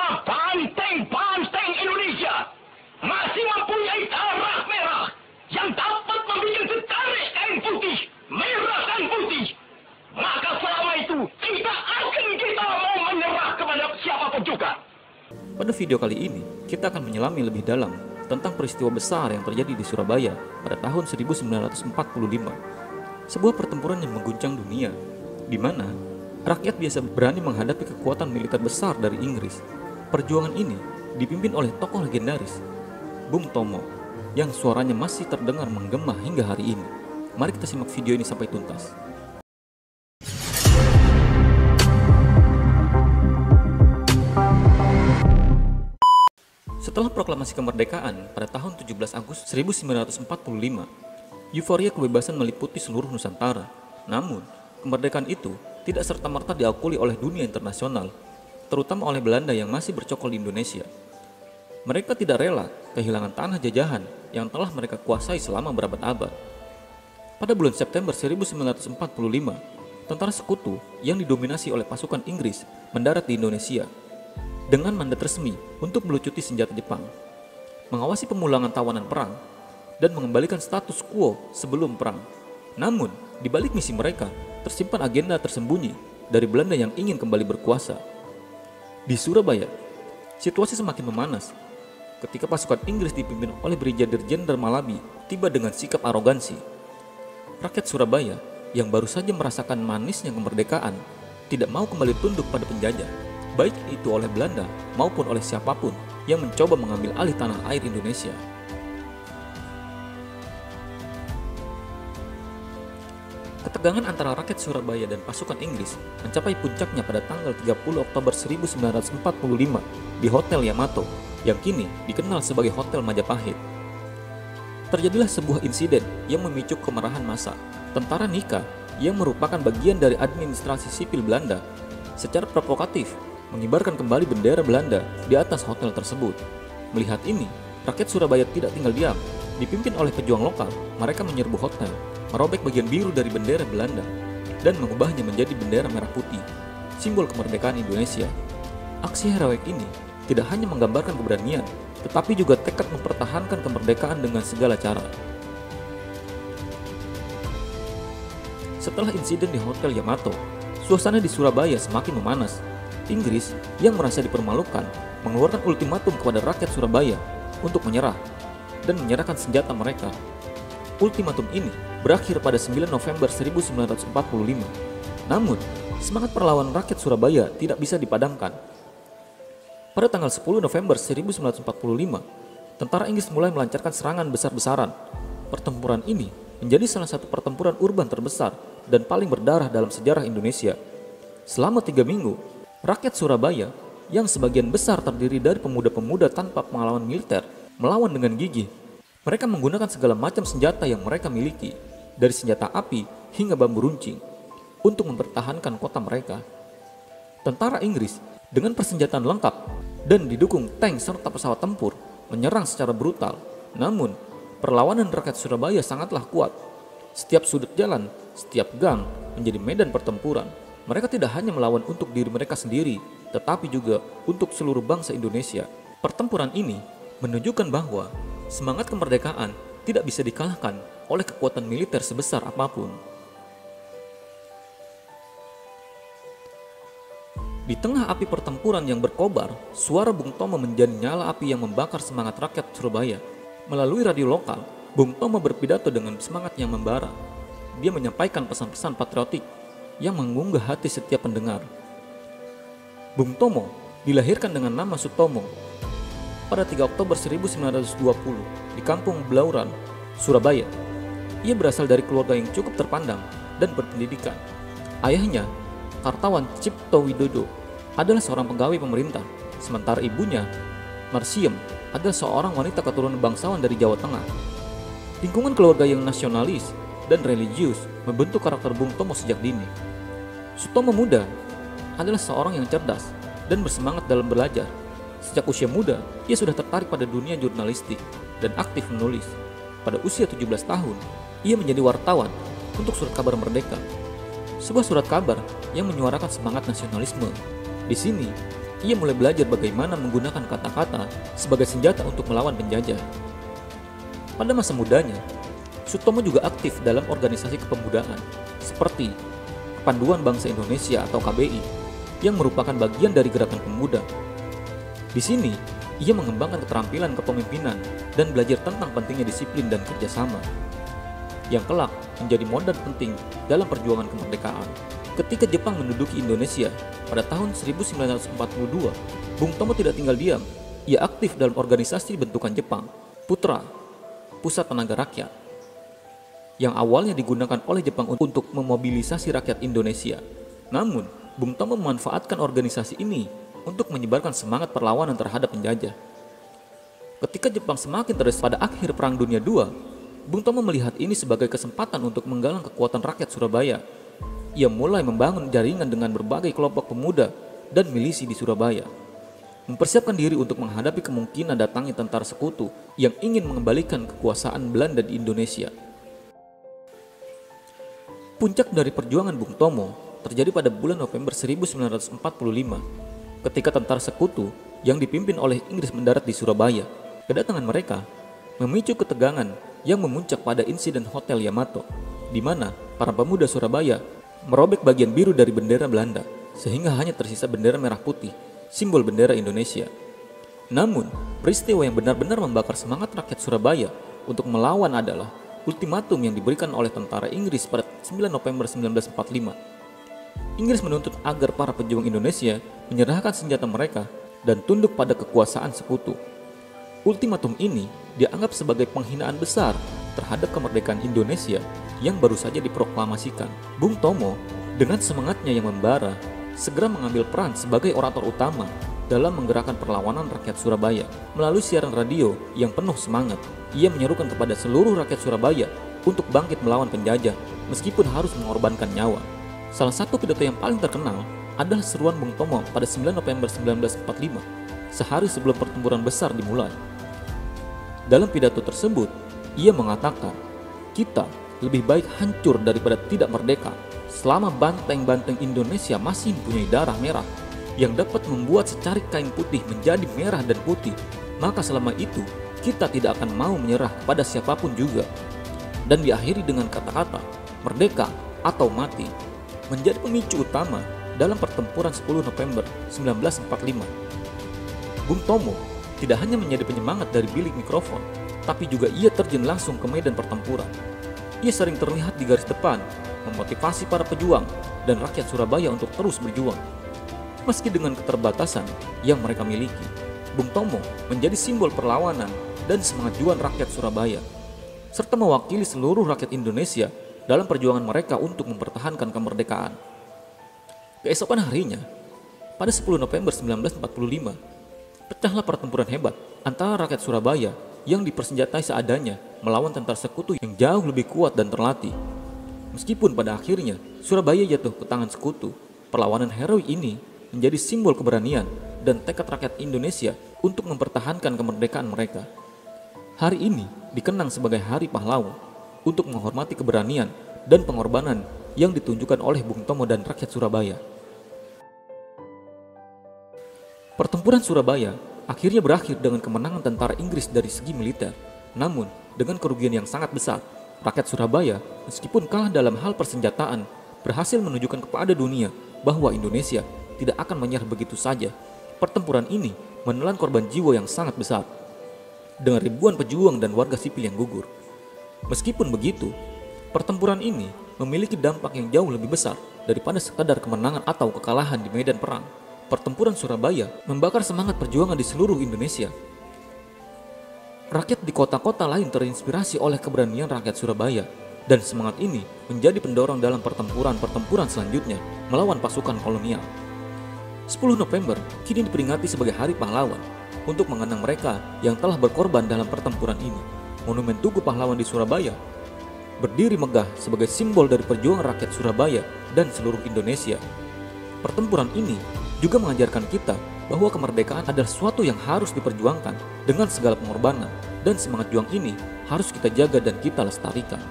Banteng-banteng Indonesia masih mempunyai darah merah yang dapat membuat setarik kain putih, merah dan putih. Maka selama itu tidak akan kita mau menyerah kepada siapapun juga. Pada video kali ini, kita akan menyelami lebih dalam tentang peristiwa besar yang terjadi di Surabaya pada tahun 1945. Sebuah pertempuran yang mengguncang dunia, di mana rakyat biasa berani menghadapi kekuatan militer besar dari Inggris. Perjuangan ini dipimpin oleh tokoh legendaris, Bung Tomo, yang suaranya masih terdengar menggema hingga hari ini. Mari kita simak video ini sampai tuntas. Setelah proklamasi kemerdekaan pada tahun 17 Agustus 1945, euforia kebebasan meliputi seluruh Nusantara. Namun, kemerdekaan itu tidak serta-merta diakui oleh dunia internasional, terutama oleh Belanda yang masih bercokol di Indonesia. Mereka tidak rela kehilangan tanah jajahan yang telah mereka kuasai selama berabad-abad. Pada bulan September 1945, tentara sekutu yang didominasi oleh pasukan Inggris mendarat di Indonesia dengan mandat resmi untuk melucuti senjata Jepang, mengawasi pemulangan tawanan perang, dan mengembalikan status quo sebelum perang. Namun, di balik misi mereka tersimpan agenda tersembunyi dari Belanda yang ingin kembali berkuasa. Di Surabaya, situasi semakin memanas ketika pasukan Inggris dipimpin oleh Brigadir Jenderal Malabi tiba dengan sikap arogansi. Rakyat Surabaya yang baru saja merasakan manisnya kemerdekaan tidak mau kembali tunduk pada penjajah, baik itu oleh Belanda maupun oleh siapapun yang mencoba mengambil alih tanah air Indonesia. Ketegangan antara rakyat Surabaya dan pasukan Inggris mencapai puncaknya pada tanggal 30 Oktober 1945 di Hotel Yamato yang kini dikenal sebagai Hotel Majapahit. Terjadilah sebuah insiden yang memicu kemarahan massa. Tentara Nika yang merupakan bagian dari administrasi sipil Belanda secara provokatif mengibarkan kembali bendera Belanda di atas hotel tersebut. Melihat ini, rakyat Surabaya tidak tinggal diam. Dipimpin oleh pejuang lokal, mereka menyerbu hotel, merobek bagian biru dari bendera Belanda, dan mengubahnya menjadi bendera merah putih, simbol kemerdekaan Indonesia. Aksi heroik ini tidak hanya menggambarkan keberanian, tetapi juga tekad mempertahankan kemerdekaan dengan segala cara. Setelah insiden di Hotel Yamato, suasana di Surabaya semakin memanas. Inggris yang merasa dipermalukan mengeluarkan ultimatum kepada rakyat Surabaya untuk menyerah dan menyerahkan senjata mereka. Ultimatum ini berakhir pada 9 November 1945. Namun, semangat perlawanan rakyat Surabaya tidak bisa dipadamkan. Pada tanggal 10 November 1945, tentara Inggris mulai melancarkan serangan besar-besaran. Pertempuran ini menjadi salah satu pertempuran urban terbesar dan paling berdarah dalam sejarah Indonesia. Selama 3 minggu, rakyat Surabaya yang sebagian besar terdiri dari pemuda-pemuda tanpa pengalaman militer melawan dengan gigih. Mereka menggunakan segala macam senjata yang mereka miliki, dari senjata api hingga bambu runcing, untuk mempertahankan kota mereka. Tentara Inggris dengan persenjataan lengkap dan didukung tank serta pesawat tempur menyerang secara brutal. Namun, perlawanan rakyat Surabaya sangatlah kuat. Setiap sudut jalan, setiap gang menjadi medan pertempuran. Mereka tidak hanya melawan untuk diri mereka sendiri, tetapi juga untuk seluruh bangsa Indonesia. Pertempuran ini menunjukkan bahwa semangat kemerdekaan tidak bisa dikalahkan oleh kekuatan militer sebesar apapun. Di tengah api pertempuran yang berkobar, suara Bung Tomo menjadi nyala api yang membakar semangat rakyat Surabaya. Melalui radio lokal, Bung Tomo berpidato dengan semangat yang membara. Dia menyampaikan pesan-pesan patriotik yang mengunggah hati setiap pendengar. Bung Tomo dilahirkan dengan nama Sutomo pada 3 Oktober 1920 di Kampung Blauran, Surabaya. Ia berasal dari keluarga yang cukup terpandang dan berpendidikan. Ayahnya, Kartawan Cipto Widodo, adalah seorang pegawai pemerintah, sementara ibunya, Marsiem, adalah seorang wanita keturunan bangsawan dari Jawa Tengah. Lingkungan keluarga yang nasionalis dan religius membentuk karakter Bung Tomo sejak dini. Sutomo muda adalah seorang yang cerdas dan bersemangat dalam belajar. Sejak usia muda, ia sudah tertarik pada dunia jurnalistik dan aktif menulis. Pada usia 17 tahun, ia menjadi wartawan untuk Surat Kabar Merdeka, sebuah surat kabar yang menyuarakan semangat nasionalisme. Di sini, ia mulai belajar bagaimana menggunakan kata-kata sebagai senjata untuk melawan penjajah. Pada masa mudanya, Sutomo juga aktif dalam organisasi kepemudaan seperti Kepanduan Bangsa Indonesia atau KBI yang merupakan bagian dari gerakan pemuda. Di sini, ia mengembangkan keterampilan kepemimpinan dan belajar tentang pentingnya disiplin dan kerjasama, yang kelak menjadi modal penting dalam perjuangan kemerdekaan. Ketika Jepang menduduki Indonesia pada tahun 1942, Bung Tomo tidak tinggal diam. Ia aktif dalam organisasi bentukan Jepang, Putra, Pusat Tenaga Rakyat, yang awalnya digunakan oleh Jepang untuk memobilisasi rakyat Indonesia. Namun, Bung Tomo memanfaatkan organisasi ini untuk menyebarkan semangat perlawanan terhadap penjajah. Ketika Jepang semakin terdesak pada akhir Perang Dunia II, Bung Tomo melihat ini sebagai kesempatan untuk menggalang kekuatan rakyat Surabaya. Ia mulai membangun jaringan dengan berbagai kelompok pemuda dan milisi di Surabaya, mempersiapkan diri untuk menghadapi kemungkinan datangnya tentara sekutu yang ingin mengembalikan kekuasaan Belanda di Indonesia. Puncak dari perjuangan Bung Tomo terjadi pada bulan November 1945, ketika tentara sekutu yang dipimpin oleh Inggris mendarat di Surabaya. Kedatangan mereka memicu ketegangan yang memuncak pada insiden Hotel Yamato, di mana para pemuda Surabaya merobek bagian biru dari bendera Belanda, sehingga hanya tersisa bendera merah putih, simbol bendera Indonesia. Namun, peristiwa yang benar-benar membakar semangat rakyat Surabaya untuk melawan adalah ultimatum yang diberikan oleh tentara Inggris pada 9 November 1945. Inggris menuntut agar para pejuang Indonesia menyerahkan senjata mereka dan tunduk pada kekuasaan sekutu. Ultimatum ini dianggap sebagai penghinaan besar terhadap kemerdekaan Indonesia yang baru saja diproklamasikan. Bung Tomo dengan semangatnya yang membara segera mengambil peran sebagai orator utama dalam menggerakkan perlawanan rakyat Surabaya. Melalui siaran radio yang penuh semangat, ia menyerukan kepada seluruh rakyat Surabaya untuk bangkit melawan penjajah meskipun harus mengorbankan nyawa. Salah satu pidato yang paling terkenal adalah seruan Bung Tomo pada 9 November 1945, sehari sebelum pertempuran besar dimulai. Dalam pidato tersebut, ia mengatakan, "Kita lebih baik hancur daripada tidak merdeka. Selama banteng-banteng Indonesia masih mempunyai darah merah yang dapat membuat secarik kain putih menjadi merah dan putih, maka selama itu kita tidak akan mau menyerah kepada siapapun juga." Dan diakhiri dengan kata-kata, "Merdeka atau mati," menjadi pemicu utama dalam pertempuran 10 November 1945. Bung Tomo tidak hanya menjadi penyemangat dari bilik mikrofon, tapi juga ia terjun langsung ke medan pertempuran. Ia sering terlihat di garis depan, memotivasi para pejuang dan rakyat Surabaya untuk terus berjuang. Meski dengan keterbatasan yang mereka miliki, Bung Tomo menjadi simbol perlawanan dan semangat juang rakyat Surabaya, serta mewakili seluruh rakyat Indonesia dalam perjuangan mereka untuk mempertahankan kemerdekaan. Keesokan harinya, pada 10 November 1945, pecahlah pertempuran hebat antara rakyat Surabaya yang dipersenjatai seadanya melawan tentara sekutu yang jauh lebih kuat dan terlatih. Meskipun pada akhirnya Surabaya jatuh ke tangan sekutu, perlawanan heroik ini menjadi simbol keberanian dan tekad rakyat Indonesia untuk mempertahankan kemerdekaan mereka. Hari ini dikenang sebagai Hari Pahlawan untuk menghormati keberanian dan pengorbanan yang ditunjukkan oleh Bung Tomo dan rakyat Surabaya. Pertempuran Surabaya akhirnya berakhir dengan kemenangan tentara Inggris dari segi militer. Namun, dengan kerugian yang sangat besar, rakyat Surabaya meskipun kalah dalam hal persenjataan, berhasil menunjukkan kepada dunia bahwa Indonesia tidak akan menyerah begitu saja. Pertempuran ini menelan korban jiwa yang sangat besar, dengan ribuan pejuang dan warga sipil yang gugur. Meskipun begitu, pertempuran ini memiliki dampak yang jauh lebih besar daripada sekadar kemenangan atau kekalahan di medan perang. Pertempuran Surabaya membakar semangat perjuangan di seluruh Indonesia. Rakyat di kota-kota lain terinspirasi oleh keberanian rakyat Surabaya, dan semangat ini menjadi pendorong dalam pertempuran-pertempuran selanjutnya melawan pasukan kolonial. 10 November kini diperingati sebagai Hari Pahlawan untuk mengenang mereka yang telah berkorban dalam pertempuran ini. Monumen Tugu Pahlawan di Surabaya berdiri megah sebagai simbol dari perjuangan rakyat Surabaya dan seluruh Indonesia. Pertempuran ini juga mengajarkan kita bahwa kemerdekaan adalah sesuatu yang harus diperjuangkan dengan segala pengorbanan, dan semangat juang ini harus kita jaga dan kita lestarikan.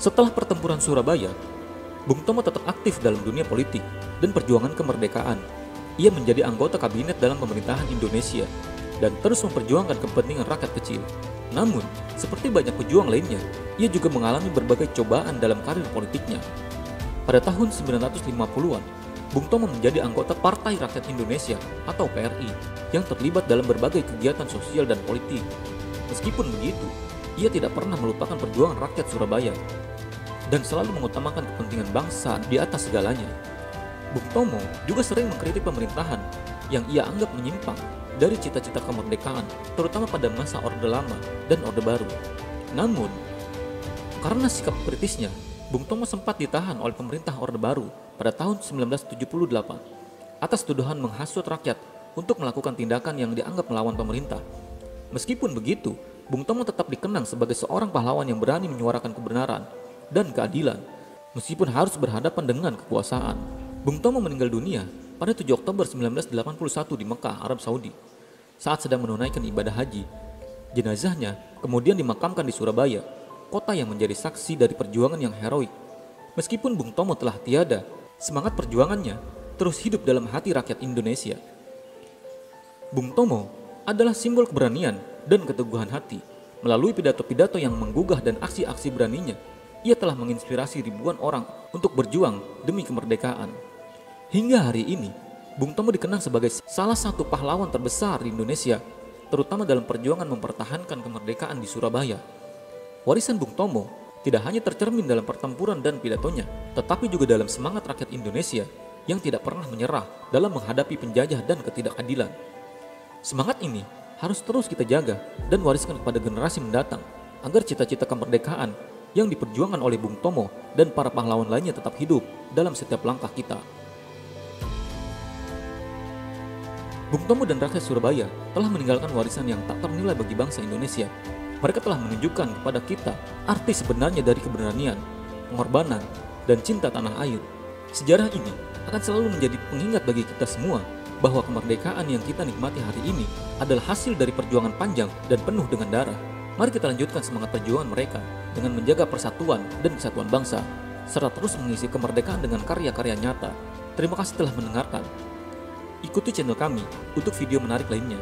Setelah pertempuran Surabaya, Bung Tomo tetap aktif dalam dunia politik dan perjuangan kemerdekaan. ia menjadi anggota kabinet dalam pemerintahan Indonesia dan terus memperjuangkan kepentingan rakyat kecil. Namun, seperti banyak pejuang lainnya, ia juga mengalami berbagai cobaan dalam karir politiknya. Pada tahun 1950-an, Bung Tomo menjadi anggota Partai Rakyat Indonesia atau PRI yang terlibat dalam berbagai kegiatan sosial dan politik. Meskipun begitu, ia tidak pernah melupakan perjuangan rakyat Surabaya dan selalu mengutamakan kepentingan bangsa di atas segalanya. Bung Tomo juga sering mengkritik pemerintahan yang ia anggap menyimpang dari cita-cita kemerdekaan, terutama pada masa Orde Lama dan Orde Baru. Namun, karena sikap kritisnya, Bung Tomo sempat ditahan oleh pemerintah Orde Baru pada tahun 1978 atas tuduhan menghasut rakyat untuk melakukan tindakan yang dianggap melawan pemerintah. Meskipun begitu, Bung Tomo tetap dikenang sebagai seorang pahlawan yang berani menyuarakan kebenaran dan keadilan, meskipun harus berhadapan dengan kekuasaan. Bung Tomo meninggal dunia pada 7 Oktober 1981 di Mekah, Arab Saudi, saat sedang menunaikan ibadah haji. Jenazahnya kemudian dimakamkan di Surabaya, kota yang menjadi saksi dari perjuangan yang heroik. Meskipun Bung Tomo telah tiada, semangat perjuangannya terus hidup dalam hati rakyat Indonesia. Bung Tomo adalah simbol keberanian dan keteguhan hati. Melalui pidato-pidato yang menggugah dan aksi-aksi beraninya, ia telah menginspirasi ribuan orang untuk berjuang demi kemerdekaan. Hingga hari ini, Bung Tomo dikenang sebagai salah satu pahlawan terbesar di Indonesia, terutama dalam perjuangan mempertahankan kemerdekaan di Surabaya. Warisan Bung Tomo tidak hanya tercermin dalam pertempuran dan pidatonya, tetapi juga dalam semangat rakyat Indonesia yang tidak pernah menyerah dalam menghadapi penjajah dan ketidakadilan. Semangat ini harus terus kita jaga dan wariskan kepada generasi mendatang, agar cita-cita kemerdekaan yang diperjuangkan oleh Bung Tomo dan para pahlawan lainnya tetap hidup dalam setiap langkah kita. Bung Tomo dan rakyat Surabaya telah meninggalkan warisan yang tak ternilai bagi bangsa Indonesia. Mereka telah menunjukkan kepada kita arti sebenarnya dari keberanian, pengorbanan, dan cinta tanah air. Sejarah ini akan selalu menjadi pengingat bagi kita semua bahwa kemerdekaan yang kita nikmati hari ini adalah hasil dari perjuangan panjang dan penuh dengan darah. Mari kita lanjutkan semangat perjuangan mereka dengan menjaga persatuan dan kesatuan bangsa, serta terus mengisi kemerdekaan dengan karya-karya nyata. Terima kasih telah mendengarkan. Ikuti channel kami untuk video menarik lainnya.